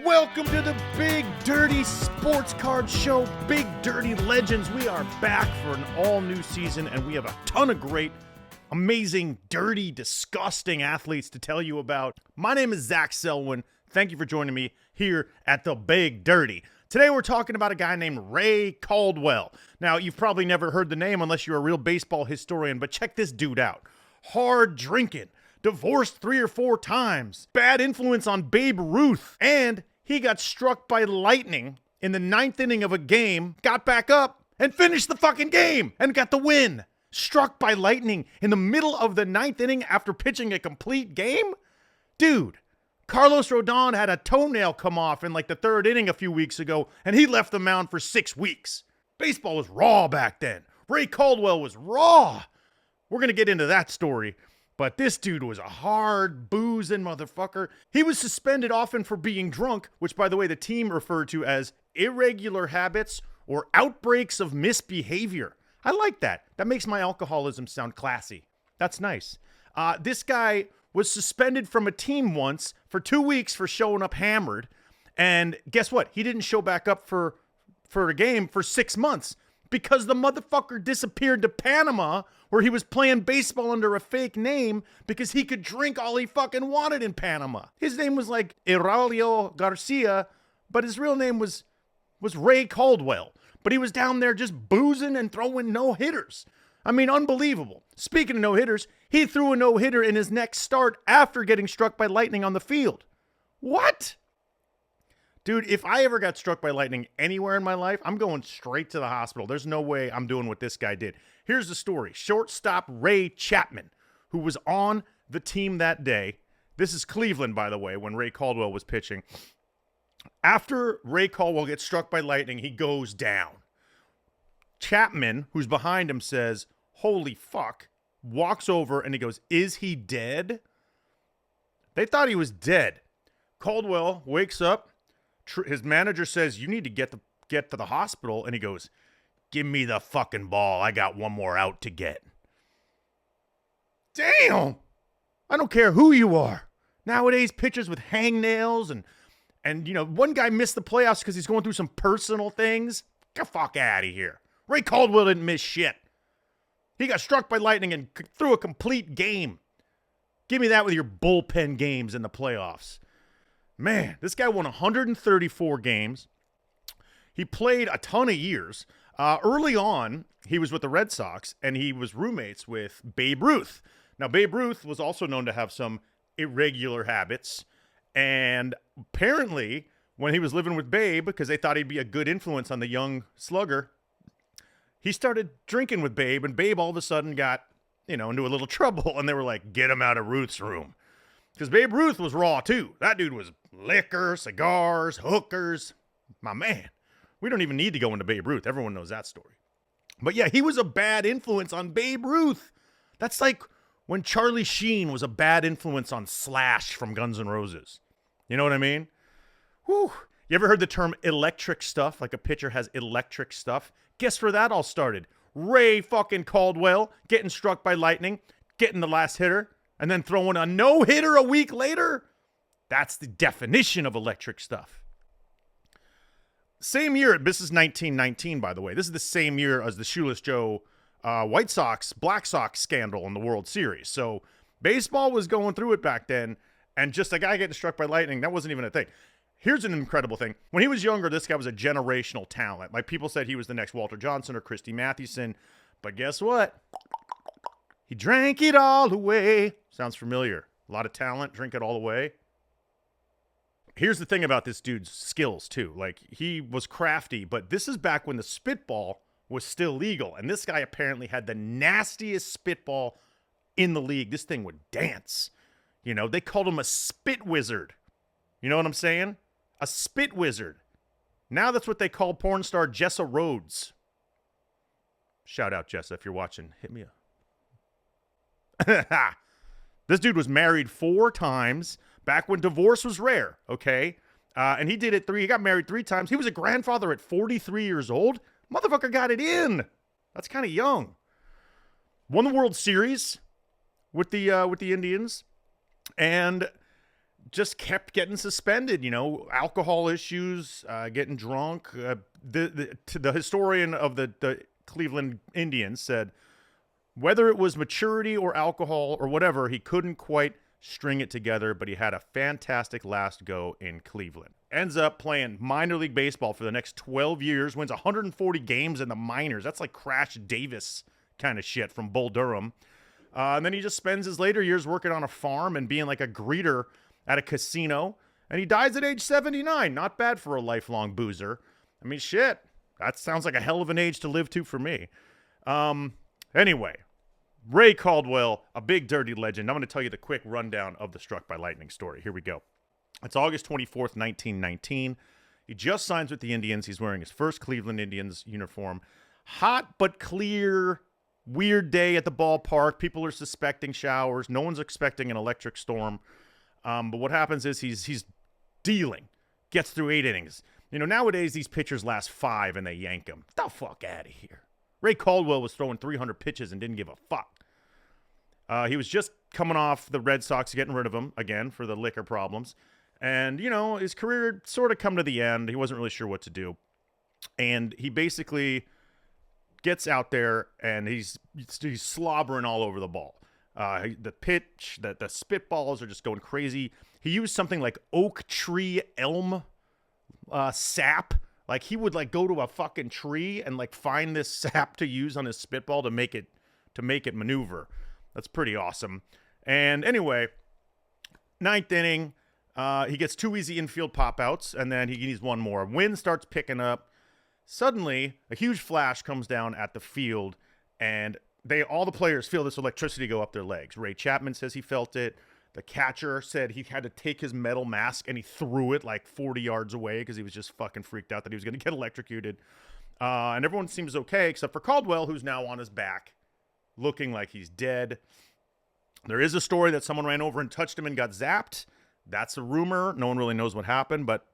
Welcome to the Big Dirty Sports Card Show, Big Dirty Legends. We are back for an all-new season, and we have a ton of great, amazing, dirty, disgusting athletes to tell you about. My name is Zach Selwyn. Thank you for joining me here at the Big Dirty. Today we're talking about a guy named Ray Caldwell. Now, you've probably never heard the name unless you're a real baseball historian, but check this dude out. Hard drinking. Divorced 3 or 4 times, bad influence on Babe Ruth, and he got struck by lightning in the 9th inning of a game, got back up, and finished the fucking game, and got the win. Struck by lightning in the middle of the 9th inning after pitching a complete game? Dude, Carlos Rodon had a toenail come off in like the 3rd inning a few weeks ago, and he left the mound for 6 weeks. Baseball was raw back then. Ray Caldwell was raw. We're going to get into that story. But this dude was a hard, boozing motherfucker. He was suspended often for being drunk, which, by the way, the team referred to as irregular habits or outbreaks of misbehavior. I like that. That makes my alcoholism sound classy. That's nice. This guy was suspended from a team once for 2 weeks for showing up hammered. And guess what? He didn't show back up for a game for 6 months because the motherfucker disappeared to Panama, where he was playing baseball under a fake name because he could drink all he fucking wanted in Panama. His name was like Aurelio Garcia, but his real name was Ray Caldwell. But he was down there just boozing and throwing no-hitters. I mean, unbelievable. Speaking of no-hitters, he threw a no-hitter in his next start after getting struck by lightning on the field. What? Dude, if I ever got struck by lightning anywhere in my life, I'm going straight to the hospital. There's no way I'm doing what this guy did. Here's the story. Shortstop Ray Chapman, who was on the team that day. This is Cleveland, by the way, when Ray Caldwell was pitching. After Ray Caldwell gets struck by lightning, he goes down. Chapman, who's behind him, says, "Holy fuck," walks over and he goes, "Is he dead?" They thought he was dead. Caldwell wakes up. His manager says, "You need to get to the hospital." And he goes, "Give me the fucking ball. I got one more out to get." Damn. I don't care who you are. Nowadays, pitchers with hangnails and you know, one guy missed the playoffs because he's going through some personal things. Get the fuck out of here. Ray Caldwell didn't miss shit. He got struck by lightning and threw a complete game. Give me that with your bullpen games in the playoffs. Man, this guy won 134 games. He played a ton of years. Early on, he was with the Red Sox, and he was roommates with Babe Ruth. Now, Babe Ruth was also known to have some irregular habits. And apparently, when he was living with Babe, because they thought he'd be a good influence on the young slugger, he started drinking with Babe, and Babe all of a sudden got, into a little trouble. And they were like, "Get him out of Ruth's room." Because Babe Ruth was raw, too. That dude was liquor, cigars, hookers. My man. We don't even need to go into Babe Ruth. Everyone knows that story. But yeah, he was a bad influence on Babe Ruth. That's like when Charlie Sheen was a bad influence on Slash from Guns N' Roses. You know what I mean? Whew. You ever heard the term electric stuff? Like a pitcher has electric stuff? Guess where that all started? Ray fucking Caldwell getting struck by lightning, getting the last hitter, and then throwing a no-hitter a week later? That's the definition of electric stuff. Same year, this is 1919, by the way. This is the same year as the Shoeless Joe White Sox, Black Sox scandal in the World Series. So baseball was going through it back then, and just a guy getting struck by lightning, that wasn't even a thing. Here's an incredible thing. When he was younger, this guy was a generational talent. Like, people said he was the next Walter Johnson or Christy Mathewson. But guess what? He drank it all away. Sounds familiar. A lot of talent, drink it all away. Here's the thing about this dude's skills, too. Like, he was crafty, but this is back when the spitball was still legal. And this guy apparently had the nastiest spitball in the league. This thing would dance. They called him a spit wizard. You know what I'm saying? A spit wizard. Now that's what they call porn star Jessa Rhodes. Shout out, Jessa, if you're watching. Hit me up. This dude was married 4 times back when divorce was rare, okay? And he did it he got married 3 times. He was a grandfather at 43 years old. Motherfucker got it in. That's kind of young. Won the World Series with the Indians. And just kept getting suspended, alcohol issues, getting drunk. The historian of the Cleveland Indians said whether it was maturity or alcohol or whatever, he couldn't quite string it together, but he had a fantastic last go in Cleveland. Ends up playing minor league baseball for the next 12 years, wins 140 games in the minors. That's like Crash Davis kind of shit from Bull Durham. And then he just spends his later years working on a farm and being like a greeter at a casino. And he dies at age 79. Not bad for a lifelong boozer. I mean, shit. That sounds like a hell of an age to live to for me. Anyway, Ray Caldwell, a big dirty legend. I'm going to tell you the quick rundown of the Struck by Lightning story. Here we go. It's August 24th, 1919. He just signs with the Indians. He's wearing his first Cleveland Indians uniform. Hot but clear, weird day at the ballpark. People are suspecting showers. No one's expecting an electric storm. But what happens is he's dealing. Gets through 8 innings. Nowadays these pitchers last 5 and they yank him. Get the fuck out of here. Ray Caldwell was throwing 300 pitches and didn't give a fuck. He was just coming off the Red Sox getting rid of him again for the liquor problems. And, his career had sort of come to the end. He wasn't really sure what to do. And he basically gets out there and he's slobbering all over the ball. The pitch, the spitballs are just going crazy. He used something like oak tree elm sap. Like he would go to a fucking tree and find this sap to use on his spitball to make it maneuver. That's pretty awesome. And anyway, 9th inning, he gets 2 easy infield pop-outs, and then he needs 1 more. Wind starts picking up. Suddenly, a huge flash comes down at the field, and all the players feel this electricity go up their legs. Ray Chapman says he felt it. The catcher said he had to take his metal mask, and he threw it 40 yards away because he was just fucking freaked out that he was going to get electrocuted. And everyone seems okay except for Caldwell, who's now on his back, looking like he's dead. There is a story that someone ran over and touched him and got zapped. That's a rumor. No one really knows what happened, but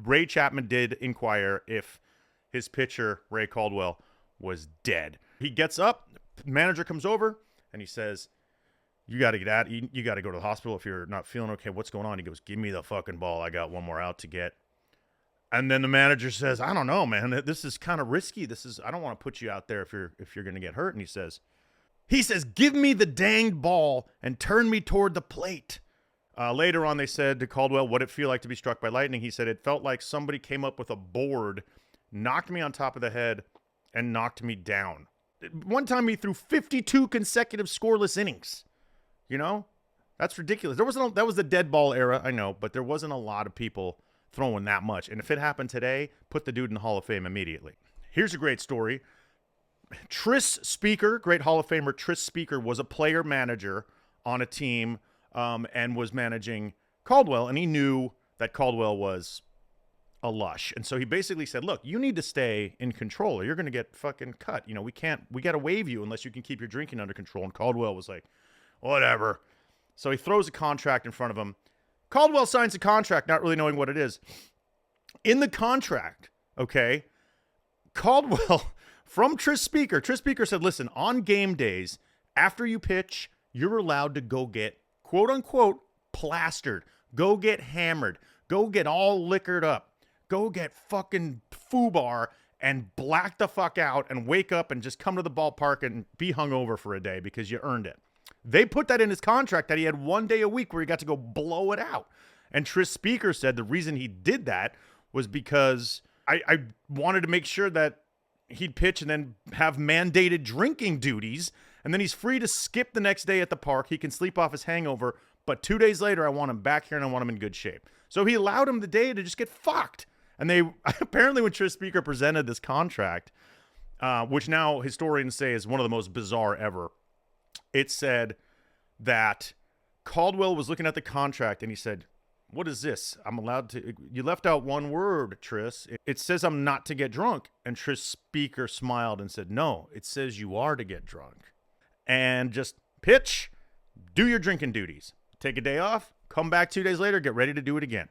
Ray Chapman did inquire if his pitcher, Ray Caldwell, was dead. He gets up, manager comes over, and he says, you got to get out. You got to go to the hospital if you're not feeling okay. What's going on? He goes, give me the fucking ball. I got 1 more out to get. And then the manager says, I don't know, man. This is kind of risky. I don't want to put you out there if you're going to get hurt. And he says, give me the danged ball and turn me toward the plate. Later on, they said to Caldwell, what did it feel like to be struck by lightning? He said, it felt like somebody came up with a board, knocked me on top of the head, and knocked me down. One time he threw 52 consecutive scoreless innings. That's ridiculous. That was the dead ball era, I know, but there wasn't a lot of people throwing that much. And if it happened today, put the dude in the Hall of Fame immediately. Here's a great story. Tris Speaker, great Hall of Famer Tris Speaker, was a player manager on a team and was managing Caldwell, and he knew that Caldwell was a lush. And so he basically said, look, you need to stay in control or you're going to get fucking cut. We got to waive you unless you can keep your drinking under control. And Caldwell was like, whatever. So he throws a contract in front of him. Caldwell signs a contract, not really knowing what it is. In the contract, okay, Caldwell, from Tris Speaker said, listen, on game days, after you pitch, you're allowed to go get, quote unquote, plastered. Go get hammered. Go get all liquored up. Go get fucking foobar and black the fuck out and wake up and just come to the ballpark and be hungover for a day because you earned it. They put that in his contract that he had 1 day a week where he got to go blow it out. And Tris Speaker said the reason he did that was because I wanted to make sure that he'd pitch and then have mandated drinking duties. And then he's free to skip the next day at the park. He can sleep off his hangover. But 2 days later, I want him back here and I want him in good shape. So he allowed him the day to just get fucked. And they apparently when Tris Speaker presented this contract, which now historians say is one of the most bizarre ever, it said that Caldwell was looking at the contract and he said, what is this? I'm allowed to, you left out one word, Tris. It says I'm not to get drunk. And Tris Speaker smiled and said, no, it says you are to get drunk. And just pitch, do your drinking duties. Take a day off, come back 2 days later, get ready to do it again.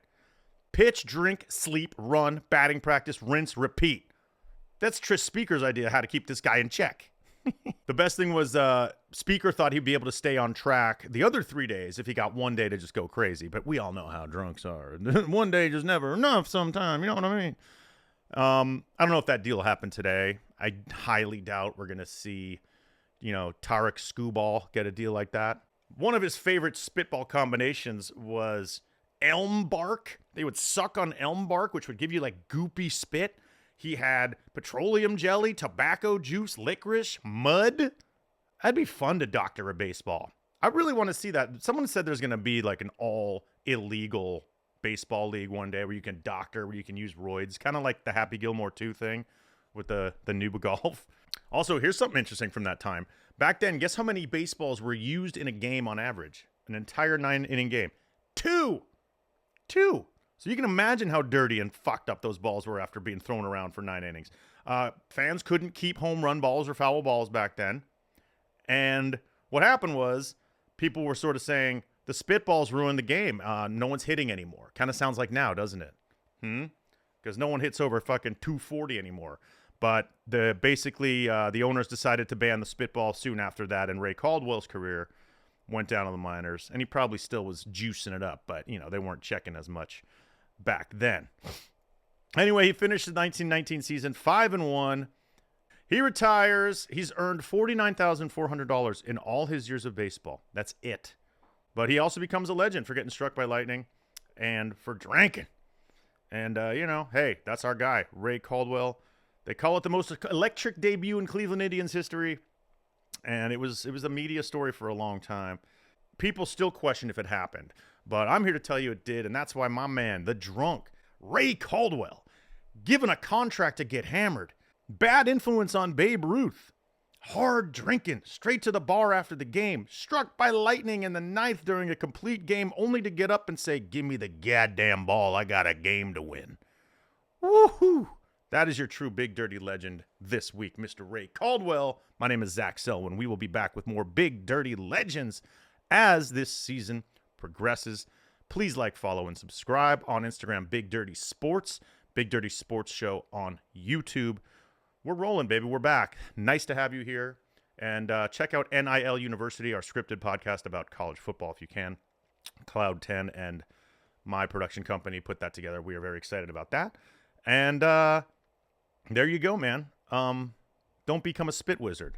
Pitch, drink, sleep, run, batting practice, rinse, repeat. That's Tris Speaker's idea how to keep this guy in check. The best thing was Speaker thought he'd be able to stay on track the other 3 days if he got one day to just go crazy. But we all know how drunks are. One day just never enough sometime. You know what I mean? I don't know if that deal happened today. I highly doubt we're going to see, Tarek Skubal get a deal like that. One of his favorite spitball combinations was elm bark. They would suck on elm bark, which would give you like goopy spit. He had petroleum jelly, tobacco juice, licorice, mud. That'd be fun to doctor a baseball. I really want to see that. Someone said there's going to be like an all illegal baseball league one day where you can doctor, where you can use roids, kind of like the Happy Gilmore 2 thing with the Nuba golf. Also, here's something interesting from that time. Back then, guess how many baseballs were used in a game on average? An entire 9-inning game. Two. So you can imagine how dirty and fucked up those balls were after being thrown around for 9 innings. Fans couldn't keep home run balls or foul balls back then. And what happened was people were sort of saying, the spitballs ruined the game. No one's hitting anymore. Kind of sounds like now, doesn't it? Because no one hits over fucking 240 anymore. But the owners decided to ban the spitball soon after that, and Ray Caldwell's career went down to the minors. And he probably still was juicing it up, but, they weren't checking as much back then. Anyway, he finished the 1919 season 5-1. He retires. He's earned $49,400 in all his years of baseball. That's it. But he also becomes a legend for getting struck by lightning and for drinking. And, hey, that's our guy, Ray Caldwell. They call it the most electric debut in Cleveland Indians history. And it was a media story for a long time. People still question if it happened. But I'm here to tell you it did. And that's why my man, the drunk, Ray Caldwell, given a contract to get hammered. Bad influence on Babe Ruth. Hard drinking, straight to the bar after the game, struck by lightning in the ninth during a complete game, only to get up and say, "Give me the goddamn ball, I got a game to win." Woohoo! That is your true big dirty legend this week, Mr. Ray Caldwell. My name is Zach Selwyn. We will be back with more big dirty legends as this season progresses. Please like, follow, and subscribe on Instagram, Big Dirty Sports, Big Dirty Sports Show on YouTube. We're rolling, baby. We're back. Nice to have you here. And check out NIL University, our scripted podcast about college football, if you can. Cloud10 and my production company put that together. We are very excited about that. And there you go, man. Don't become a spit wizard.